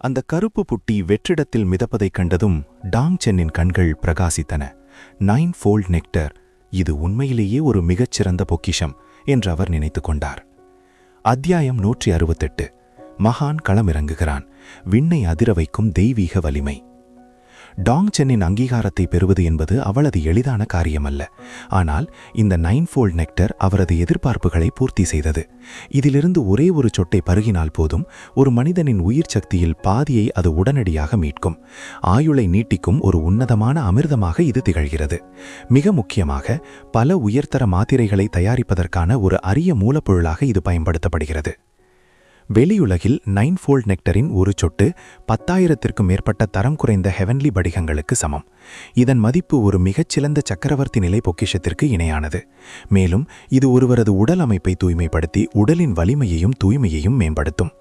அந்த கருப்பு புட்டி வெற்றிடத்தில் மிதப்பதைக் கண்டதும் டாங் சென்னின் கண்கள் பிரகாசித்தன. 9 ஃபோல்ட் நெக்டர், இது உண்மையிலேயே ஒரு மிகச்சிறந்த பொக்கிஷம் என்று அவர் நினைத்து கொண்டார். அத்தியாயம் 168. மகான் களமிறங்குகிறான். விண்ணை அதிர வைக்கும் தெய்வீக வலிமை. டாங் சென்னின் அங்கீகாரத்தை பெறுவது என்பது அவ்வளவு எளிதான காரியமல்ல. ஆனால் இந்த 9 ஃபோல்ட் நெக்டர் அவரது எதிர்பார்ப்புகளை பூர்த்தி செய்தது. இதிலிருந்து ஒரே ஒரு சொட்டை பருகினால் போதும், ஒரு மனிதனின் உயிர் சக்தியில் பாதியை அது உடனடியாக மீட்கும். ஆயுளை நீட்டிக்கும் ஒரு உன்னதமான அமிர்தமாக இது திகழ்கிறது. மிக முக்கியமாக, பல உயர்தர மாத்திரைகளை தயாரிப்பதற்கான ஒரு அரிய மூலப்பொருளாக இது பயன்படுத்தப்படுகிறது. வெளியுலகில் 9 ஃபோல்ட் நெக்டரின் ஒரு சொட்டு 10,000த்திற்கும் மேற்பட்ட தரம் குறைந்த ஹெவன்லி படிகங்களுக்கு சமம். இதன் மதிப்பு ஒரு மிகச்சிறந்த சக்கரவர்த்தி நிலை பொக்கிஷத்திற்கு இணையானது. மேலும் இது ஒருவரது உடல் அமைப்பை தூய்மைப்படுத்தி உடலின் வலிமையையும் தூய்மையையும் மேம்படுத்தும்.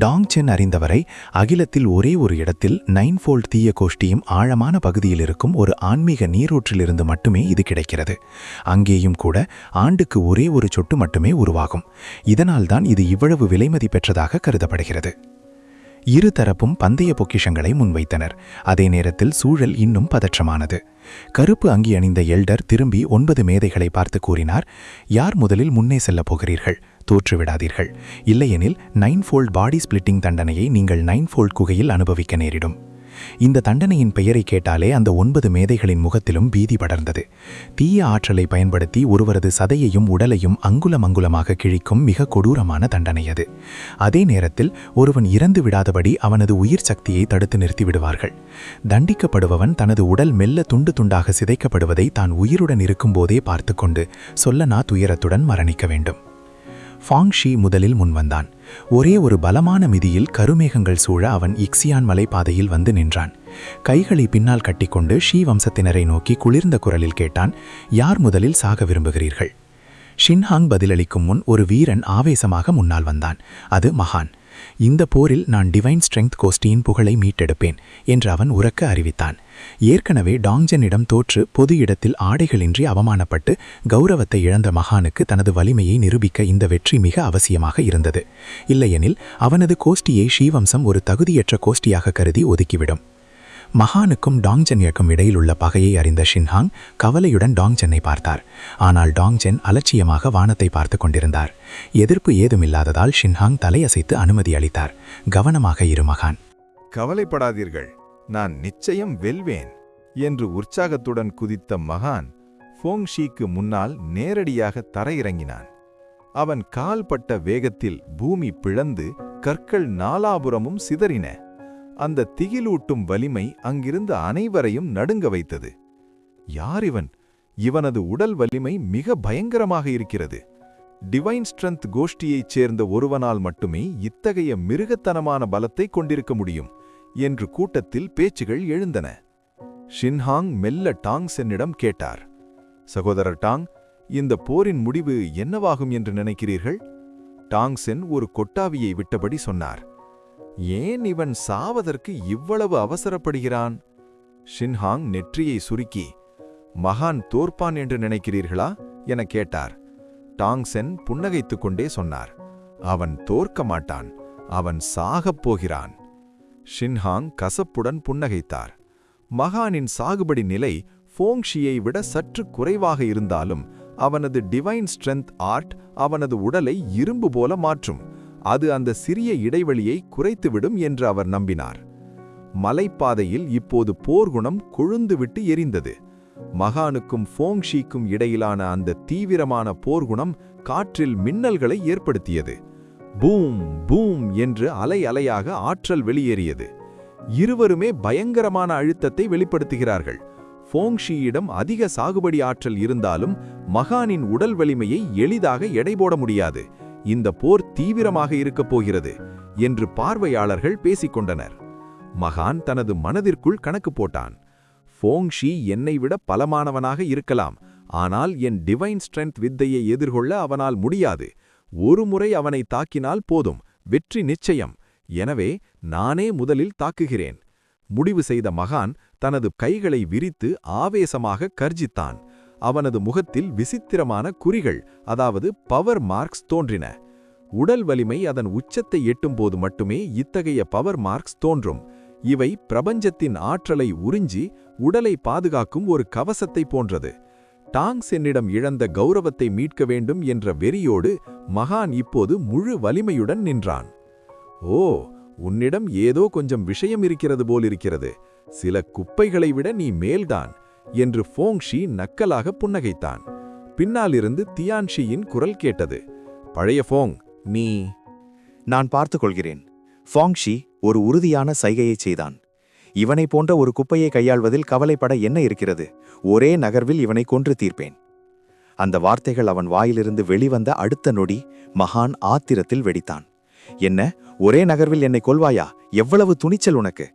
டாங் சென் அறிந்தவரை, அகிலத்தில் ஒரே ஒரு இடத்தில் 9 ஃபோல்ட் தீய கோஷ்டியும் ஆழமான பகுதியில் இருக்கும் ஒரு ஆன்மீக நீரூற்றிலிருந்து மட்டுமே இது கிடைக்கிறது. அங்கேயும் கூட ஆண்டுக்கு ஒரே ஒரு சொட்டு மட்டுமே உருவாகும். இதனால்தான் இது இவ்வளவு விலைமதி பெற்றதாக கருதப்படுகிறது. இரு தரப்பும் பந்தய பொக்கிஷங்களை முன்வைத்தனர். அதே நேரத்தில் சூழல் இன்னும் பதற்றமானது. கருப்பு அங்கி அணிந்த எல்டர் திரும்பி 9 மேதைகளை பார்த்து கூறினார், யார் முதலில் முன்னே செல்லப் போகிறீர்கள்? தோற்றுவிடாதீர்கள். இல்லையெனில் 9 ஃபோல்ட் பாடி ஸ்பிளிட்டிங் தண்டனையை நீங்கள் 9 ஃபோல்ட் குகையில் அனுபவிக்க நேரிடும். இந்த தண்டனையின் பெயரை கேட்டாலே அந்த 9 மேதைகளின் முகத்திலும் பீதி படர்ந்தது. தீய ஆற்றலை பயன்படுத்தி ஒருவரது சதையையும் உடலையும் அங்குலம் அங்குலமாக கிழிக்கும் மிக கொடூரமான தண்டனை அது. அதே நேரத்தில் ஒருவன் இறந்து விடாதபடி அவனது உயிர் சக்தியை தடுத்து நிறுத்தி விடுவார்கள். தண்டிக்கப்படுபவன் தனது உடல் மெல்ல துண்டு துண்டாக சிதைக்கப்படுவதை தான் உயிருடன் இருக்கும்போதே பார்த்து கொண்டு சொல்லனா துயரத்துடன் மரணிக்க வேண்டும். ஃபாங் ஷி முதலில் முன்வந்தான். ஒரே ஒரு பலமான மிதியில் கருமேகங்கள் சூழ அவன் இக்சியான் மலைப்பாதையில் வந்து நின்றான். கைகளை பின்னால் கட்டிக்கொண்டு ஷி வம்சத்தினரை நோக்கி குளிர்ந்த குரலில் கேட்டான், யார் முதலில் சாக விரும்புகிறீர்கள்? ஷின்ஹாங் பதிலளிக்கும் முன் ஒரு வீரன் ஆவேசமாக முன்னால் வந்தான். அது மகான். இந்த போரில் நான் டிவைன் ஸ்ட்ரெங்த் கோஷ்டியின் புகழை மீட்டெடுப்பேன் என்று அவன் உரக்க அறிவித்தான். ஏற்கனவே டாங்ஜெனிடம் தோற்று பொது இடத்தில் ஆடைகளின்றி அவமானப்பட்டு கௌரவத்தை இழந்த மகானுக்கு தனது வலிமையை நிரூபிக்க இந்த வெற்றி மிக அவசியமாக இருந்தது. இல்லையெனில் அவனது கோஷ்டியை ஷீவம்சம் ஒரு தகுதியற்ற கோஷ்டியாக கருதி ஒதுக்கிவிடும். மகானுக்கும் டாங்ஜென்னுக்கும் இடையில் உள்ள பகையை அறிந்த ஷின்ஹாங் கவலையுடன் டாங்ஜென்னை பார்த்தார். ஆனால் டாங்ஜென் அலட்சியமாக வானத்தை பார்த்து கொண்டிருந்தார். எதிர்ப்பு ஏதுமில்லாததால் ஷின்ஹாங் தலையசைத்து அனுமதி அளித்தார். கவனமாக இரு மகான். கவலைப்படாதீர்கள், நான் நிச்சயம் வெல்வேன் என்று உற்சாகத்துடன் குதித்த மகான் ஃபோங் ஷிக்கு முன்னால் நேரடியாக தரையிறங்கினான். அவன் கால்பட்ட வேகத்தில் பூமி பிளந்து கற்கள் நாலாபுரமும் சிதறின. அந்த திகிலூட்டும் வலிமை அங்கிருந்த அனைவரையும் நடுங்க வைத்தது. யார் இவன்? இவனது உடல் வலிமை மிக பயங்கரமாக இருக்கிறது. டிவைன் ஸ்ட்ரென்த் கோஷ்டியைச் சேர்ந்த ஒருவனால் மட்டுமே இத்தகைய மிருகத்தனமான பலத்தை கொண்டிருக்க முடியும் என்று கூட்டத்தில் பேச்சுகள் எழுந்தன. ஷின்ஹாங் மெல்ல டாங் சென்னிடம் கேட்டார், சகோதரர் டாங், இந்த போரின் முடிவு என்னவாகும் என்று நினைக்கிறீர்கள்? டாங் சென் ஒரு கொட்டாவியை விட்டபடி சொன்னார், ஏன் இவன் சாவதற்கு இவ்வளவு அவசரப்படுகிறான்? ஷின்ஹாங் நெற்றியை சுருக்கி, மகான் தோற்பான் என்று நினைக்கிறீர்களா என கேட்டார். டாங் சென் புன்னகைத்துக் கொண்டே சொன்னார், அவன் தோற்க மாட்டான், அவன் சாகப் போகிறான். ஷின்ஹாங் கசப்புடன் புன்னகைத்தார். மகானின் சாகுபடி நிலை ஃபோங் ஷியை விட சற்று குறைவாக இருந்தாலும் அவனது டிவைன் ஸ்ட்ரென்த் ஆர்ட் அவனது உடலை இரும்பு போல மாற்றும். அது அந்த சிறிய இடைவெளியை குறைத்துவிடும் என்று அவர் நம்பினார். மலைப்பாதையில் இப்போது போர்க்குணம் கொழுந்துவிட்டு எரிந்தது. மகானுக்கும் ஃபோங் ஷிக்கும் இடையிலான அந்த தீவிரமான போர்க்குணம் காற்றில் மின்னல்களை ஏற்படுத்தியது. பூம் பூம் என்று அலை அலையாக ஆற்றல் வெளியேறியது. இருவருமே பயங்கரமான அழுத்தத்தை வெளிப்படுத்துகிறார்கள். ஃபோங் ஷியிடம் அதிக சாகுபடி ஆற்றல் இருந்தாலும் மகானின் உடல் வலிமையை எளிதாக எடை போட முடியாது. இந்த போர் தீவிரமாக இருக்கப் போகிறது என்று பார்வையாளர்கள் பேசிக்கொண்டனர். மகான் தனது மனதிற்குள் கணக்கு போட்டான். ஃபோங் ஷி என்னை விட பலமானவனாக இருக்கலாம், ஆனால் என் டிவைன் ஸ்ட்ரென்த் வித்தையை எதிர்கொள்ள அவனால் முடியாது. ஒரு முறை அவனை தாக்கினால் போதும், வெற்றி நிச்சயம். எனவே நானே முதலில் தாக்குகிறேன். முடிவு செய்த மகான் தனது கைகளை விரித்து ஆவேசமாக கர்ஜித்தான். அவனது முகத்தில் விசித்திரமான குறிகள், அதாவது பவர் மார்க்ஸ் தோன்றின. உடல் வலிமை அதன் உச்சத்தை எட்டும்போது மட்டுமே இத்தகைய பவர் மார்க்ஸ் தோன்றும். இவை பிரபஞ்சத்தின் ஆற்றலை உறிஞ்சி உடலை பாதுகாக்கும் ஒரு கவசத்தை போன்றது. டாங் சென்னிடம் இழந்த கௌரவத்தை மீட்க வேண்டும் என்ற வெறியோடு மகான் இப்போது முழு வலிமையுடன் நின்றான். ஓ, உன்னிடம் ஏதோ கொஞ்சம் விஷயம் இருக்கிறது போலிருக்கிறது. சில குப்பைகளை விட நீ மேல்தான் என்று ஃபோங்ஷி நக்கலாக புன்னகைத்தான். பின்னாலிருந்து தியான்ஷியின் குரல் கேட்டது. பழைய ஃபோங், நீ... நான் பார்த்துக் கொள்கிறேன். ஃபாங்ஷி ஒரு உறுதியான சைகையைச் செய்தான். இவனை போன்ற ஒரு குப்பையை கையாள்வதில் கவலைப்பட என்ன இருக்கிறது? ஒரே நகர்வில் இவனை கொன்று தீர்ப்பேன். அந்த வார்த்தைகள் அவன் வாயிலிருந்து வெளிவந்த அடுத்த நொடி மகான் ஆத்திரத்தில் வெடித்தான். என்ன, ஒரே நகர்வில் என்னை கொல்வாயா? எவ்வளவு துணிச்சல் உனக்கு!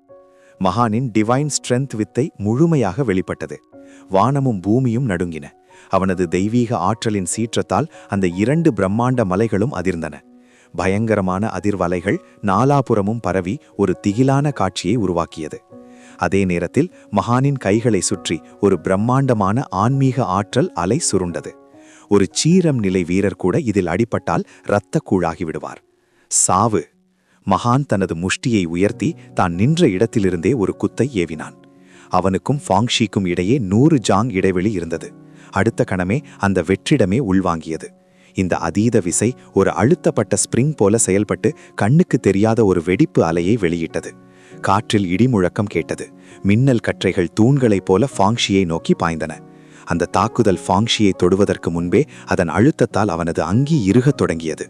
மகானின் டிவைன் ஸ்ட்ரென்த் வித்தை முழுமையாக வெளிப்பட்டது. வானமும் பூமியும் நடுங்கின. அவனது தெய்வீக ஆற்றலின் சீற்றத்தால் அந்த 2 பிரம்மாண்ட மலைகளும் அதிர்ந்தன. பயங்கரமான அதிர்வலைகள் நாலாபுறமும் பரவி ஒரு திகிலான காட்சியை உருவாக்கியது. அதே நேரத்தில் மகானின் கைகளை சுற்றி ஒரு பிரம்மாண்டமான ஆன்மீக ஆற்றல் அலை சுருண்டது. ஒரு சீரம் நிலை வீரர் கூட இதில் அடிபட்டால் இரத்த கூழாகி விடுவார். சாவு! மகான் தனது முஷ்டியை உயர்த்தி தான் நின்ற இடத்திலிருந்தே ஒரு குத்தை ஏவினான். அவனுக்கும் ஃபாங்ஷிக்கும் இடையே 100 ஜாங் இடைவெளி இருந்தது. அடுத்த கணமே அந்த வெற்றிடமே உள்வாங்கியது. இந்த அதீத விசை ஒரு அழுத்தப்பட்ட ஸ்பிரிங் போல செயல்பட்டு கண்ணுக்கு தெரியாத ஒரு வெடிப்பு அலையை வெளியிட்டது. காற்றில் இடிமுழக்கம் கேட்டது. மின்னல் கற்றைகள் தூண்களைப் போல ஃபாங்ஷியை நோக்கி பாய்ந்தன. அந்த தாக்குதல் ஃபாங்ஷியை தொடுவதற்கு முன்பே அதன் அழுத்தத்தால் அவனது அங்கி இறுகத் தொடங்கியது.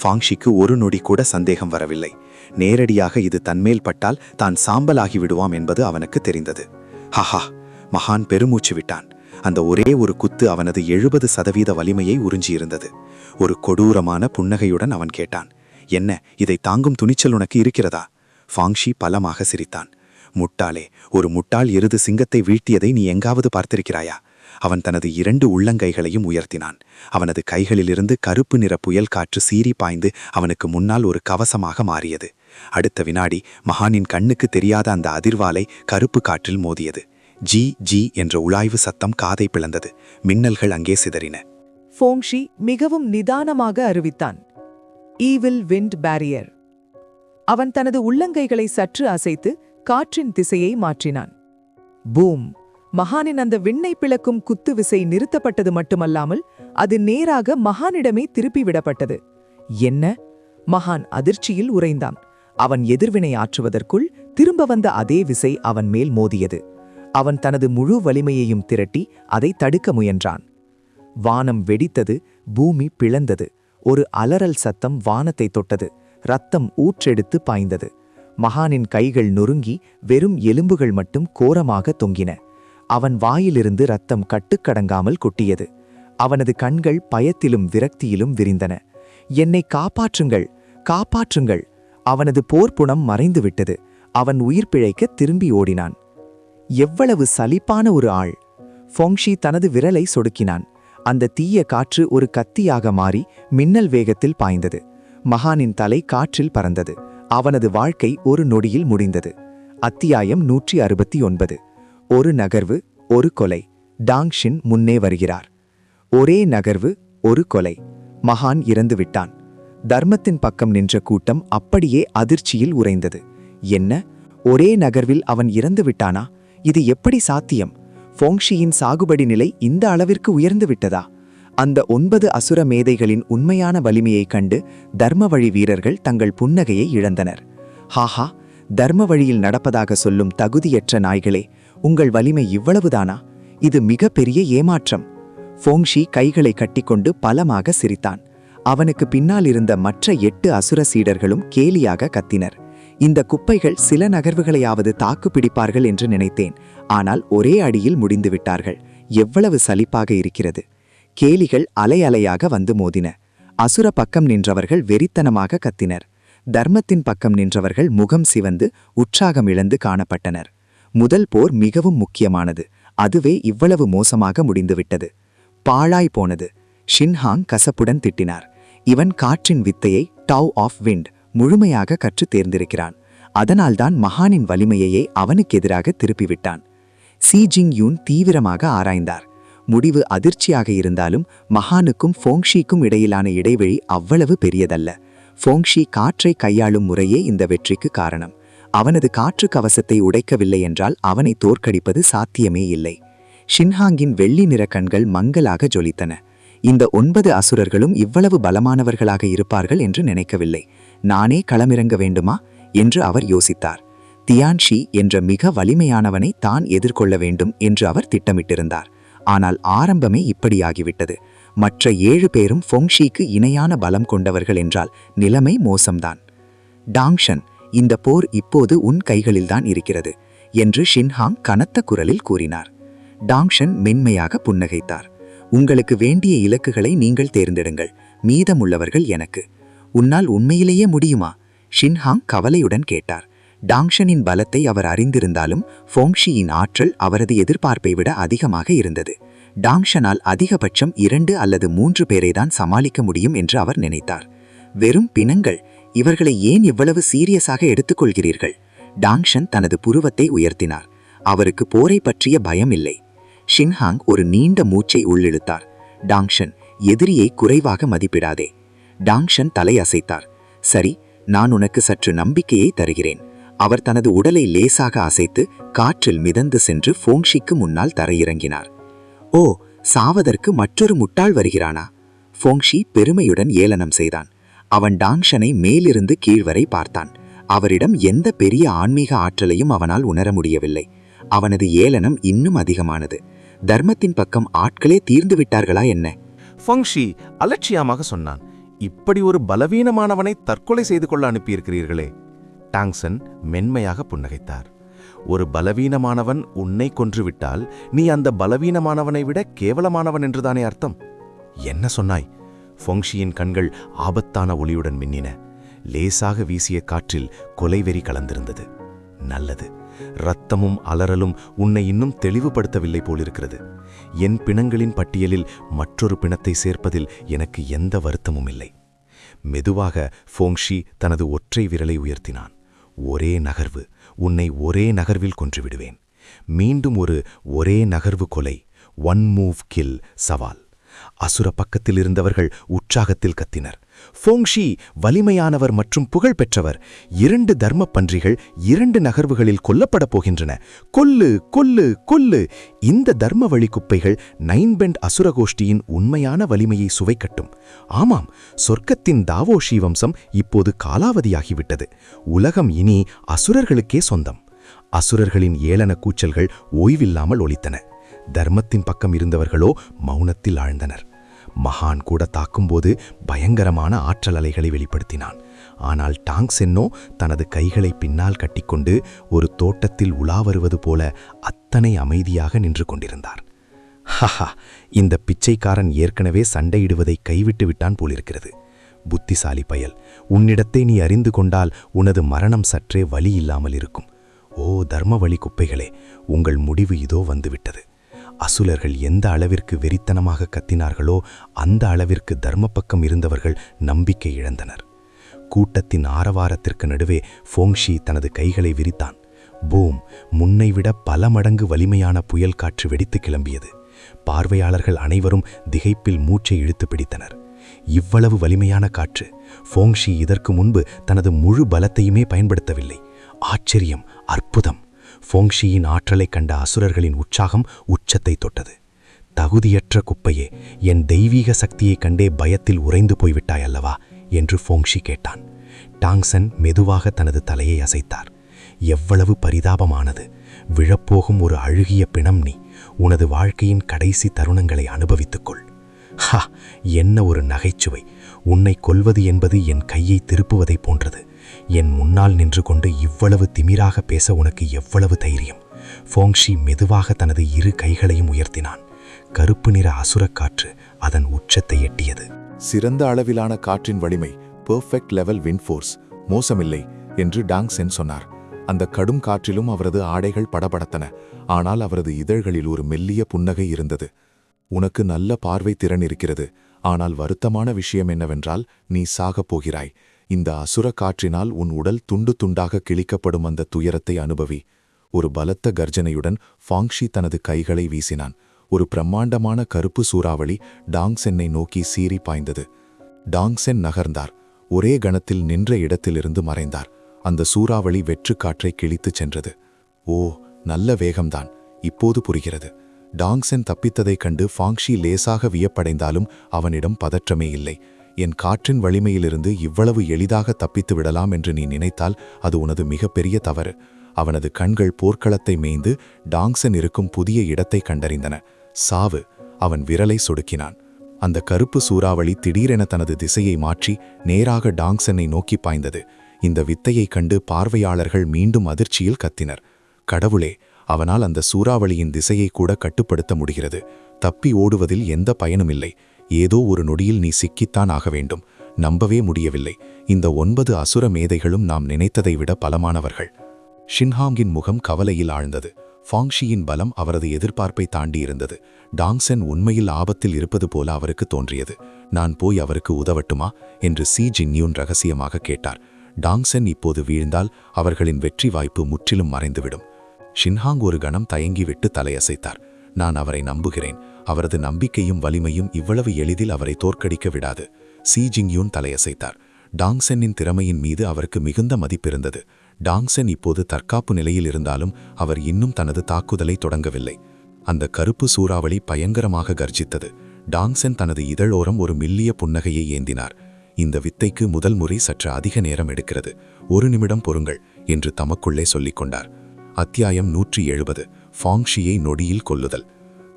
ஃபாங்ஷிக்கு ஒரு நொடி கூட சந்தேகம் வரவில்லை. நேரடியாக இது தன்மேல் பட்டால் தான் சாம்பலாகி விடுவான் என்பது அவனுக்கு தெரிந்தது. ஹஹா! மகான் பெருமூச்சு விட்டான். அந்த ஒரே ஒரு குத்து அவனது 70% வலிமையை உறிஞ்சியிருந்தது. ஒரு கொடூரமான புன்னகையுடன் அவன் கேட்டான், என்ன, இதை தாங்கும் துணிச்சல் உனக்கு இருக்கிறதா? ஃபாங்ஷி பலமாக சிரித்தான். முட்டாளே, ஒரு முட்டாள் எருது சிங்கத்தை வீழ்த்தியதை நீ எங்காவது பார்த்திருக்கிறாயா? அவன் தனது 2 உள்ளங்கைகளையும் உயர்த்தினான். அவனது கைகளிலிருந்து கருப்பு நிற புயல் காற்று சீறி பாய்ந்து அவனுக்கு முன்னால் ஒரு கவசமாக மாறியது. அடுத்த வினாடி மகானின் கண்ணுக்கு தெரியாத அந்த அதிர்வாலை கருப்பு காற்றில் மோதியது. ஜி ஜி என்ற உலாய்வு சத்தம் காதை பிளந்தது. மின்னல்கள் அங்கே சிதறின. ஃபோங்ஷி மிகவும் நிதானமாக அறிவித்தான், ஈவில் விண்ட் பேரியர். அவன் தனது உள்ளங்கைகளை சற்று அசைத்து காற்றின் திசையை மாற்றினான். பூம்! மகானின் அந்த விண்ணை பிளக்கும் குத்து விசை நிறுத்தப்பட்டது மட்டுமல்லாமல் அது நேராக மகானிடமே திருப்பி விடப்பட்டது. என்ன? மகான் அதிர்ச்சியில் உறைந்தான். அவன் எதிர்வினை ஆற்றுவதற்குள் திரும்ப வந்த அதே விசை அவன் மேல் மோதியது. அவன் தனது முழு வலிமையையும் திரட்டி அதை தடுக்க முயன்றான். வானம் வெடித்தது. பூமி பிளந்தது. ஒரு அலறல் சத்தம் வானத்தை தொட்டது. இரத்தம் ஊற்றெடுத்து பாய்ந்தது. மகானின் கைகள் நொறுங்கி வெறும் எலும்புகள் மட்டும் கோரமாக தொங்கின. அவன் வாயிலிருந்து இரத்தம் கட்டுக்கடங்காமல் கொட்டியது. அவனது கண்கள் பயத்திலும் விரக்தியிலும் விரிந்தன. என்னை காப்பாற்றுங்கள், காப்பாற்றுங்கள்! அவனது போர்ப்புணம் மறைந்துவிட்டது. அவன் உயிர் பிழைக்க திரும்பி ஓடினான். எவ்வளவு சலிப்பான ஒரு ஆள்! ஃபோங்ஷி தனது விரலை சொடுக்கினான். அந்த தீய காற்று ஒரு கத்தியாக மாறி மின்னல் வேகத்தில் பாய்ந்தது. மகானின் தலை காற்றில் பறந்தது. அவனது வாழ்க்கை ஒரு நொடியில் முடிந்தது. அத்தியாயம் 169. ஒரு நகர்வு, ஒரு கொலை. டாங் ஷின் முன்னே வருகிறார். ஒரே நகர்வு, ஒரு கொலை. மகான் இறந்து விட்டான். தர்மத்தின் பக்கம் நின்ற கூட்டம் அப்படியே அதிர்ச்சியில் உறைந்தது. என்ன? ஒரே நகர்வில் அவன் இறந்து விட்டானா? இது எப்படி சாத்தியம்? ஃபோங்ஷியின் சாகுபடி நிலை இந்த அளவிற்கு உயர்ந்து விட்டதா? அந்த 9 அசுர மேதைகளின் உண்மையான வலிமையைக் கண்டு தர்ம வழி வீரர்கள் தங்கள் புன்னகையை இழந்தனர். ஹாஹா! தர்ம வழியில் நடப்பதாக சொல்லும் தகுதியற்ற நாய்களே, உங்கள் வலிமை இவ்வளவுதானா? இது மிக பெரிய ஏமாற்றம். ஃபோங்ஷி கைகளை கட்டிக்கொண்டு பலமாக சிரித்தான். அவனுக்கு பின்னால் இருந்த மற்ற 8 அசுர சீடர்களும் கேலியாக கத்தினர். இந்த குப்பைகள் சில நகர்வுகளையாவது தாக்கு பிடிப்பார்கள் என்று நினைத்தேன். ஆனால் ஒரே அடியில் முடிந்து விட்டார்கள். எவ்வளவு சலிப்பாக இருக்கிறது! கேலிகள் அலை அலையாக வந்து மோதின. அசுர பக்கம் நின்றவர்கள் வெறித்தனமாக கத்தினர். தர்மத்தின் பக்கம் நின்றவர்கள் முகம் சிவந்து உற்சாகம் இழந்து காணப்பட்டனர். முதல் போர் மிகவும் முக்கியமானது. அதுவே இவ்வளவு மோசமாக முடிந்துவிட்டது. பாழாய் போனது. ஷின்ஹாங் கசப்புடன் திட்டினார். இவன் காற்றின் வித்தையை டவ் ஆஃப் விண்ட் முழுமையாக கற்று தேர்ந்திருக்கிறான். அதனால்தான் மகானின் வலிமையையே அவனுக்கு எதிராக திருப்பிவிட்டான். சி ஜிங் யூன் தீவிரமாக ஆராய்ந்தார். முடிவு அதிர்ச்சியாக இருந்தாலும் மகானுக்கும் ஃபோங்ஷிக்கும் இடையிலான இடைவெளி அவ்வளவு பெரியதல்ல. ஃபோங்ஷி காற்றை கையாளும் முறையே இந்த வெற்றிக்கு காரணம். அவனது காற்று கவசத்தை உடைக்கவில்லை என்றால் அவனை தோற்கடிப்பது சாத்தியமே இல்லை. ஷின்ஹாங்கின் வெள்ளி நிற கண்கள் மங்கலாக ஜொலித்தன. இந்த 9 அசுரர்களும் இவ்வளவு பலமானவர்களாக இருப்பார்கள் என்று நினைக்கவில்லை. நானே களமிறங்க வேண்டுமா என்று அவர் யோசித்தார். தியான்ஷி என்ற மிக வலிமையானவனை தான் எதிர்கொள்ள வேண்டும் என்று அவர் திட்டமிட்டிருந்தார். ஆனால் ஆரம்பமே இப்படியாகிவிட்டது. மற்ற 7 பேரும் ஃபோங்ஷிக்கு இணையான பலம் கொண்டவர்கள் என்றால் நிலைமை மோசம்தான். டாங்ஷன், இந்த போர் இப்போது உன் கைகளில்தான் இருக்கிறது என்று ஷின்ஹாங் கனத்த குரலில் கூறினார். டாங்ஷன் மென்மையாக புன்னகைத்தார். உங்களுக்கு வேண்டிய இலக்குகளை நீங்கள் தேர்ந்தெடுங்கள், மீதமுள்ளவர்கள் எனக்கு. உன்னால் உண்மையிலேயே முடியுமா? ஷின்ஹாங் கவலையுடன் கேட்டார். டாங்ஷனின் பலத்தை அவர் அறிந்திருந்தாலும் ஃபோங்ஷியின் ஆற்றல் அவரது எதிர்பார்ப்பை விட அதிகமாக இருந்தது. டாங்ஷனால் அதிகபட்சம் 2 அல்லது 3 பேரைதான் சமாளிக்க முடியும் என்று அவர் நினைத்தார். வெறும் பிணங்கள், இவர்களை ஏன் இவ்வளவு சீரியஸாக எடுத்துக்கொள்கிறீர்கள்? டாங்ஷன் தனது புருவத்தை உயர்த்தினார். அவருக்கு போரை பற்றிய பயம் இல்லை. ஷின்ஹாங் ஒரு நீண்ட மூச்சை உள்ளிழுத்தார். டாங்ஷன், எதிரியை குறைவாக மதிப்பிடாதே. டாங்ஷன் தலை அசைத்தார். சரி, நான் உனக்கு சற்று நம்பிக்கையை தருகிறேன். அவர் தனது உடலை லேசாக அசைத்து காற்றில் மிதந்து சென்று ஃபோங்ஷிக்கு முன்னால் தரையிறங்கினார். ஓ, சாவதற்கு மற்றொரு முட்டாள் வருகிறானா? ஃபோங்ஷி பெருமையுடன் ஏளனம் செய்தான். அவன் டாங்ஷனை மேலிருந்து கீழ்வரை பார்த்தான். அவரிடம் எந்த பெரிய ஆன்மீக ஆற்றலையும் அவனால் உணர முடியவில்லை. அவனது ஏளனம் இன்னும் அதிகமானது. தர்மத்தின் பக்கம் ஆட்களே தீர்ந்து விட்டார்களா என்ன? ஃபோங்ஷி அலட்சியமாக சொன்னான். இப்படி ஒரு பலவீனமானவனை தற்கொலை செய்து கொள்ள அனுப்பியிருக்கிறீர்களே. டாங்சன் மென்மையாக புன்னகைத்தார். ஒரு பலவீனமானவன் உன்னை கொன்றுவிட்டால் நீ அந்த பலவீனமானவனை விட கேவலமானவன் என்றுதானே அர்த்தம்? என்ன சொன்னாய்? ஃபோங்ஷியின் கண்கள் ஆபத்தான ஒளியுடன் மின்னின. லேசாக வீசிய காற்றில் கொலைவெறி கலந்திருந்தது. நல்லது, இரத்தமும் அலறலும் உன்னை இன்னும் தெளிவுபடுத்தவில்லை போலிருக்கிறது. என் பிணங்களின் பட்டியலில் மற்றொரு பிணத்தை சேர்ப்பதில் எனக்கு எந்த வருத்தமும் இல்லை. மெதுவாக ஃபோங்ஷி தனது ஒற்றை விரலை உயர்த்தினான். ஒரே நகர்வு, உன்னை ஒரே நகர்வில் கொன்றுவிடுவேன். மீண்டும் ஒரே நகர்வு கொலை, ஒன் மூவ் கில் சவால். அசுர பக்கத்தில் இருந்தவர்கள் உற்சாகத்தில் கத்தினர். ஃபோங்ஷி வலிமையானவர் மற்றும் புகழ் பெற்றவர். 2 தர்ம பன்றிகள் 2 நகர்வுகளில் கொல்லப்படப் போகின்றன. கொல்லு கொல்லு கொல்லு! இந்த தர்ம வழி குப்பைகள் 9 பெண்ட் அசுரகோஷ்டியின் உண்மையான வலிமையை சுவைக்கட்டும். ஆமாம், சொர்க்கத்தின் தாவோஷி வம்சம் இப்போது காலாவதியாகிவிட்டது. உலகம் இனி அசுரர்களுக்கே சொந்தம். அசுரர்களின் ஏளன கூச்சல்கள் ஓய்வில்லாமல் ஒலித்தன. தர்மத்தின் பக்கம் இருந்தவர்களோ மௌனத்தில் ஆழ்ந்தனர். மகான் கூட தாக்கும்போது பயங்கரமான ஆற்றல் அலைகளை வெளிப்படுத்தினான். ஆனால் டாங்சென்னோ தனது கைகளை பின்னால் கட்டிக்கொண்டு ஒரு தோட்டத்தில் உலா வருவது போல அத்தனை அமைதியாக நின்று கொண்டிருந்தார். ஹஹா, இந்த பிச்சைக்காரன் ஏற்கனவே சண்டையிடுவதை கைவிட்டு விட்டான் போலிருக்கிறது. புத்திசாலி பயல், உன்னிடத்தை நீ அறிந்து கொண்டால் உனது மரணம் சற்றே வலி இல்லாமல் இருக்கும். ஓ தர்மவழி குப்பைகளே, உங்கள் முடிவு இதோ வந்துவிட்டது. அசுரர்கள் எந்த அளவிற்கு வெறித்தனமாக கத்தினார்களோ அந்த அளவிற்கு தர்ம பக்கம் இருந்தவர்கள் நம்பிக்கை இழந்தனர். கூட்டத்தின் ஆரவாரத்திற்கு நடுவே ஃபோங்ஷி தனது கைகளை விரித்தான். பூம்! முன்னைவிட பல மடங்கு வலிமையான புயல் காற்று வெடித்து கிளம்பியது. பார்வையாளர்கள் அனைவரும் திகைப்பில் மூச்சை இழுத்து பிடித்தனர். இவ்வளவு வலிமையான காற்று! ஃபோங்ஷி இதற்கு முன்பு தனது முழு பலத்தையுமே பயன்படுத்தவில்லை. ஆச்சரியம், அற்புதம்! ஃபோங்ஷியின் ஆற்றலை கண்ட அசுரர்களின் உற்சாகம் உச்சத்தை தொட்டது. தகுதியற்ற குப்பையே, என் தெய்வீக சக்தியைக் கண்டே பயத்தில் உறைந்து போய்விட்டாய் அல்லவா என்று ஃபோங்ஷி கேட்டான். டாங்சன் மெதுவாக தனது தலையை அசைத்தார். எவ்வளவு பரிதாபமானது! விழப்போகும் ஒரு அழுகிய பிணம் நீ. உனது வாழ்க்கையின் கடைசி தருணங்களை அனுபவித்துக்கொள். ஹா, என்ன ஒரு நகைச்சுவை! உன்னை கொல்வது என்பது என் கையை திருப்புவதைப் போன்றது. என் முன்னால் நின்று கொண்டு இவ்வளவு திமிராக பேச உனக்கு எவ்வளவு தைரியம்! ஃபோங்ஷி மெதுவாக தனது 2 கைகளையும் உயர்த்தினான். கருப்பு நிற அசுரக்காற்று அதன் உச்சத்தை எட்டியது. சிறந்த அளவிலான காற்றின் வலிமை, பெர்ஃபெக்ட் லெவல் விண்ட் ஃபோர்ஸ், மோசமில்லை என்று டாங்சென் சொன்னார். அந்த கடும் காற்றிலும் அவரது ஆடைகள் படபடத்தன. ஆனால் அவரது இதழ்களில் ஒரு மெல்லிய புன்னகை இருந்தது. உனக்கு நல்ல பார்வை திறன் இருக்கிறது. ஆனால் வருத்தமான விஷயம் என்னவென்றால் நீ சாகப் போகிறாய். இந்த அசுர காற்றினால் உன் உடல் துண்டு துண்டாக கிழிக்கப்படும் அந்த துயரத்தை அனுபவி. ஒரு பலத்த கர்ஜனையுடன் ஃபாங்ஷி தனது கைகளை வீசினான். ஒரு பிரம்மாண்டமான கருப்பு சூறாவளி டாங்சென்னை நோக்கி சீறி பாய்ந்தது. டாங்சென் நகர்ந்தார். ஒரே கணத்தில் நின்ற இடத்திலிருந்து மறைந்தார். அந்த சூறாவளி வெற்று காற்றை கிழித்துச் சென்றது. ஓ, நல்ல வேகம்தான், இப்போது புரிகிறது. டாங்சென் தப்பித்ததைக் கண்டு ஃபாங்ஷி லேசாக வியப்படைந்தாலும் அவனிடம் பதற்றமே இல்லை. என் காற்றின் வலிமையிலிருந்து இவ்வளவு எளிதாக தப்பித்து விடலாம் என்று நீ நினைத்தால் அது உனது மிகப்பெரிய தவறு. அவனது கண்கள் போர்க்களத்தை மேய்ந்து டாங்சன் இருக்கும் புதிய இடத்தை கண்டறிந்தன. சாவு. அவன் விரலை சொடுக்கினான். அந்த கருப்பு சூறாவளி திடீரென தனது திசையை மாற்றி நேராக டாங்சனை நோக்கி பாய்ந்தது. இந்த வித்தையைக் கண்டு பார்வையாளர்கள் மீண்டும் அதிர்ச்சியில் கத்தினர். கடவுளே, அவனால் அந்த சூறாவளியின் திசையை கூட கட்டுப்படுத்த முடிகிறது. தப்பி ஓடுவதில் எந்த பயனுமில்லை. ஏதோ ஒரு நொடியில் நீ சிக்கித்தான் ஆக வேண்டும். நம்பவே முடியவில்லை. இந்த 9 அசுர மேதைகளும் நாம் நினைத்ததை விட பலமானவர்கள். ஷின்ஹாங்கின் முகம் கவலையில் ஆழ்ந்தது. ஃபாங்ஷியின் பலம் அவரது எதிர்பார்ப்பை தாண்டியிருந்தது. டாங்சென் உண்மையில் ஆபத்தில் இருப்பது போல அவருக்கு தோன்றியது. நான் போய் அவருக்கு உதவட்டுமா என்று சி ஜின்யூன் ரகசியமாக கேட்டார். டாங்சென் இப்போது வீழ்ந்தால் அவர்களின் வெற்றி வாய்ப்பு முற்றிலும் மறைந்துவிடும். ஷின்ஹாங் ஒரு கணம் தயங்கிவிட்டு தலையசைத்தார். நான் அவரை நம்புகிறேன். அவரது நம்பிக்கையும் வலிமையும் இவ்வளவு எளிதில் அவரை தோற்கடிக்க விடாது. சி ஜின்யூன் தலையசைத்தார். டாங்சென்னின் திறமையின் மீது அவருக்கு மிகுந்த மதிப்பிருந்தது. டாங்சென் இப்போது தற்காப்பு நிலையில் இருந்தாலும் அவர் இன்னும் தனது தாக்குதலை தொடங்கவில்லை. அந்த கருப்பு சூறாவளி பயங்கரமாக கர்ஜித்தது. டாங்சென் தனது இதழோரம் ஒரு மெல்லிய புன்னகையை ஏந்தினார். இந்த வித்தைக்கு முதல் முறை சற்று அதிக நேரம் எடுக்கிறது. 1 நிமிடம் பொறுங்கள் என்று தமக்குள்ளே சொல்லிக் கொண்டார். அத்தியாயம் 170. ஃபாங்ஷியை நொடியில் கொல்லுதல்.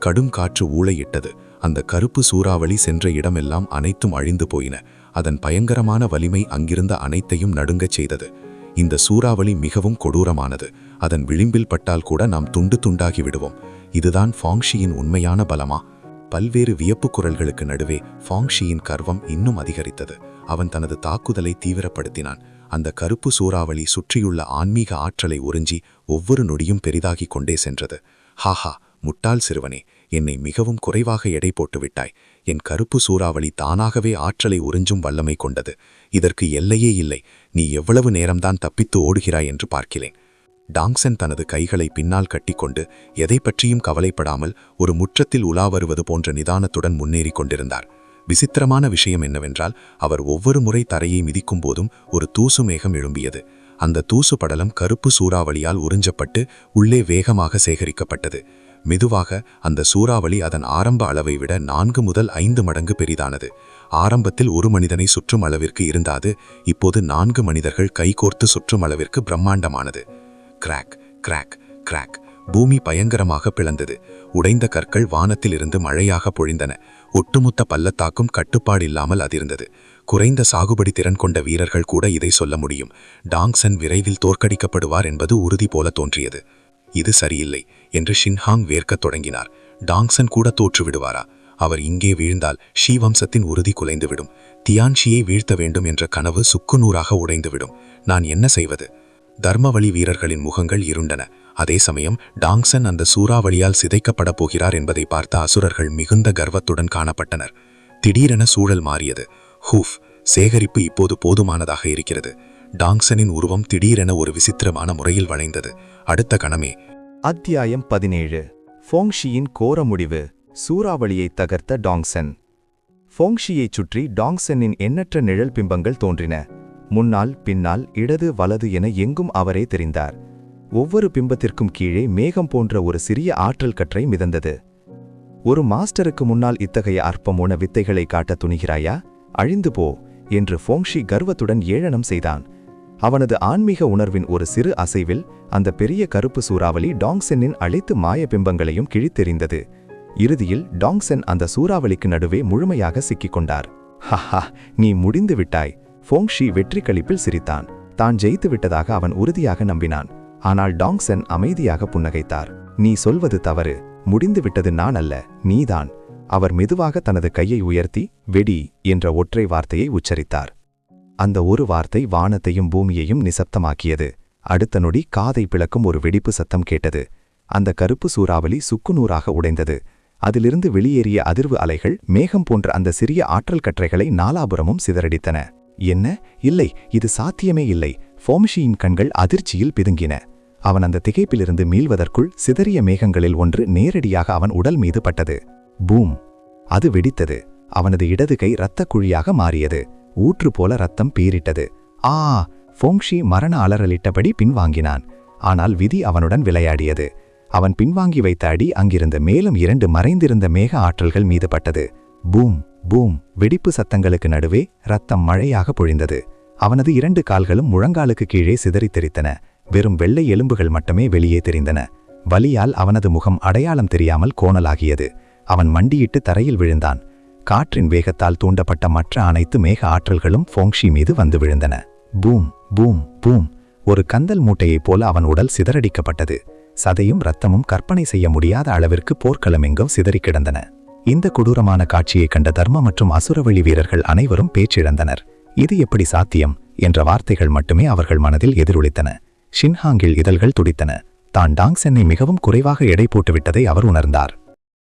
கடும் காற்று ஊளையிட்டது. அந்த கருப்பு சூறாவளி சென்ற இடமெல்லாம் அனைத்தும் அழிந்து போயின. அதன் பயங்கரமான வலிமை அங்கிருந்த அனைத்தையும் நடுங்கச் செய்தது. இந்த சூறாவளி மிகவும் கொடூரமானது. அதன் விளிம்பில் பட்டால் கூட நாம் துண்டு துண்டாகி விடுவோம். இதுதான் ஃபாங்ஷியின் உண்மையான பலமா? பல்வேறு வியப்பு குரல்களுக்கு நடுவே ஃபாங்ஷியின் கர்வம் இன்னும் அதிகரித்தது. அவன் தனது தாக்குதலை தீவிரப்படுத்தினான். அந்த கருப்பு சூறாவளி சுற்றியுள்ள ஆன்மீக ஆற்றலை உறிஞ்சி ஒவ்வொரு நொடியும் பெரிதாகிக் கொண்டே சென்றது. ஹாஹா, முட்டாள் சிறுவனே, என்னை மிகவும் குறைவாக எடை போட்டுவிட்டாய். என் கருப்பு சூறாவளி தானாகவே ஆற்றலை உறிஞ்சும் வல்லமை கொண்டது. இதற்கு எல்லையே இல்லை. நீ எவ்வளவு நேரம்தான் தப்பித்து ஓடுகிறாய் என்று பார்க்கிறேன். டாங்சென் தனது கைகளை பின்னால் கட்டிக்கொண்டு எதை பற்றியும் கவலைப்படாமல் ஒரு முற்றத்தில் உலா வருவது போன்ற நிதானத்துடன் முன்னேறி கொண்டிருந்தார். விசித்திரமான விஷயம் என்னவென்றால், அவர் ஒவ்வொரு முறை தரையை மிதிக்கும் போதும் ஒரு தூசு மேகம் எழும்பியது. அந்த தூசு படலம் கருப்பு சூறாவளியால் உறிஞ்சப்பட்டு உள்ளே வேகமாக சேகரிக்கப்பட்டது. மெதுவாக அந்த சூறாவளி அதன் ஆரம்ப அளவை விட 4 முதல் 5 மடங்கு பெரிதானது. ஆரம்பத்தில் ஒரு மனிதனை சுற்றும் அளவிற்கு இருந்தாது. இப்போது 4 மனிதர்கள் கைகோர்த்து சுற்றும் அளவிற்கு பிரம்மாண்டமானது. Crack crack crack. பூமி பயங்கரமாக பிளந்தது. உடைந்த கற்கள் வானத்திலிருந்து மழையாக பொழிந்தன. ஒட்டுமொத்த பள்ளத்தாக்கும் கட்டுப்பாடில்லாமல் அதிர்ந்தது. குறைந்த சாகுபடி திறன் கொண்ட வீரர்கள் கூட இதை சொல்ல முடியும். டாங்சென் விரைவில் தோற்கடிக்கப்படுவார் என்பது உறுதி போல தோன்றியது. இது சரியில்லை என்று ஷின்ஹாங் வேர்க்கத் தொடங்கினார். டாங்சென் கூட தோற்றுவிடுவாரா? அவர் இங்கே வீழ்ந்தால் ஷி வம்சத்தின் உறுதி குலைந்துவிடும். தியான்ஷியை வீழ்த்த வேண்டும் என்ற கனவு சுக்குநூறாக உடைந்துவிடும். நான் என்ன செய்வது? தர்மவழி வீரர்களின் முகங்கள் இருண்டன. அதே சமயம் டாங்சென் அந்த சூறாவளியால் சிதைக்கப்பட போகிறார் என்பதை பார்த்த அசுரர்கள் மிகுந்த கர்வத்துடன் காணப்பட்டனர். திடீரென சூழல் மாறியது. ஹூஃப், சேகரிப்பு இப்போது போதுமானதாக இருக்கிறது. டாங்சனின் உருவம் திடீரென ஒரு விசித்திரமான முறையில் வளைந்தது. அடுத்த கணமே. அத்தியாயம் 17. ஃபோங்ஷியின் கோர முடிவு. சூறாவளியை தகர்த்த டாங்சென். ஃபோங்ஷியைச் சுற்றி டாங்சென்னின் எண்ணற்ற நிழல் பிம்பங்கள் தோன்றின. முன்னால், பின்னால், இடது, வலது என எங்கும் அவரே தெரிந்தார். ஒவ்வொரு பிம்பத்திற்கும் கீழே மேகம் போன்ற ஒரு சிறிய ஆற்றல் கற்றை மிதந்தது. ஒரு மாஸ்டருக்கு முன்னால் இத்தகைய அற்பமான வித்தைகளை காட்ட துணிகிறாயா? அழிந்து போ என்று ஃபோங்ஷி கர்வத்துடன் ஏளனம் செய்தான். அவனது ஆன்மீக உணர்வின் ஒரு சிறு அசைவில் அந்த பெரிய கருப்பு சூறாவளி டாங்சென்னின் அனைத்து மாய பிம்பங்களையும் கிழித்தெறிந்தது. இறுதியில் டாங்சென் அந்த சூறாவளிக்கு நடுவே முழுமையாக சிக்கிக்கொண்டார். ஹஹா, நீ முடிந்து விட்டாய். ஃபோங்ஷி வெற்றி களிப்பில் சிரித்தான். தான் ஜெயித்து விட்டதாக அவன் உறுதியாக நம்பினான். ஆனால் டாங்சென் அமைதியாக புன்னகைத்தார். நீ சொல்வது தவறு. முடிந்துவிட்டது நான் அல்ல, நீதான். அவர் மெதுவாக தனது கையை உயர்த்தி வெடி என்ற ஒற்றை வார்த்தையை உச்சரித்தார். அந்த ஒரு வார்த்தை வானத்தையும் பூமியையும் நிசப்தமாக்கியது. அடுத்த நொடி காதை பிளக்கும் ஒரு வெடிப்பு சத்தம் கேட்டது. அந்த கருப்பு சூறாவளி சுக்குநூறாக உடைந்தது. அதிலிருந்து வெளியேறிய அதிர்வு அலைகள் மேகம் போன்ற அந்த சிறிய ஆற்றல் கற்றைகளை நாலாபுரமும் சிதறடித்தன. என்ன? இல்லை, இது சாத்தியமே இல்லை. ஃபோங்ஷியின் கண்கள் அதிர்ச்சியில் பிதுங்கின. அவன் அந்த திகைப்பிலிருந்து மீள்வதற்குள் சிதறிய மேகங்களில் ஒன்று நேரடியாக அவன் உடல் மீது பட்டது. பூம்! அது வெடித்தது. அவனது இடது கை இரத்தக் குழியாக மாறியது. ஊற்று போல ரத்தம் பீரிட்டது. ஆ! ஃபோங்ஷி மரண அலறலிட்டபடி பின்வாங்கினான். ஆனால் விதி அவனுடன் விளையாடியது. அவன் பின்வாங்கி வைத்த அடி அங்கிருந்த மேலும் 2 மறைந்திருந்த மேக ஆற்றல்கள் மீது பட்டது. பூம் பூம் வெடிப்பு சத்தங்களுக்கு நடுவே ரத்தம் மழையாக பொழிந்தது. அவனது 2 கால்களும் முழங்காலுக்கு கீழே சிதறித் தெரித்தன. வெறும் வெள்ளை எலும்புகள் மட்டுமே வெளியே தெரிந்தன. வலியால் அவனது முகம் அடையாளம் தெரியாமல் கோணலாகியது. அவன் மண்டியிட்டு தரையில் விழுந்தான். காற்றின் வேகத்தால் தூண்டப்பட்ட மற்ற அனைத்து மேக ஆற்றல்களும் ஃபோங்ஷி மீது வந்து விழுந்தன. பூம் பூம் பூம் ஒரு கந்தல் மூட்டையைப் போல அவன் உடல் சிதறடிக்கப்பட்டது. சதையும் இரத்தமும் கற்பனை செய்ய முடியாத அளவிற்கு போர்க்களமெங்கும் சிதறிக் கிடந்தன. இந்த கொடூரமான காட்சியைக் கண்ட தர்ம மற்றும் அசுரவழி வீரர்கள் அனைவரும் பேச்சிழந்தனர். இது எப்படி சாத்தியம் என்ற வார்த்தைகள் மட்டுமே அவர்கள் மனதில் எதிரொலித்தன. ஷின்ஹாங்கில் இதழ்கள் துடித்தன. தான் டாங் சென்னை மிகவும் குறைவாக எடை போட்டுவிட்டதை அவர் உணர்ந்தார்.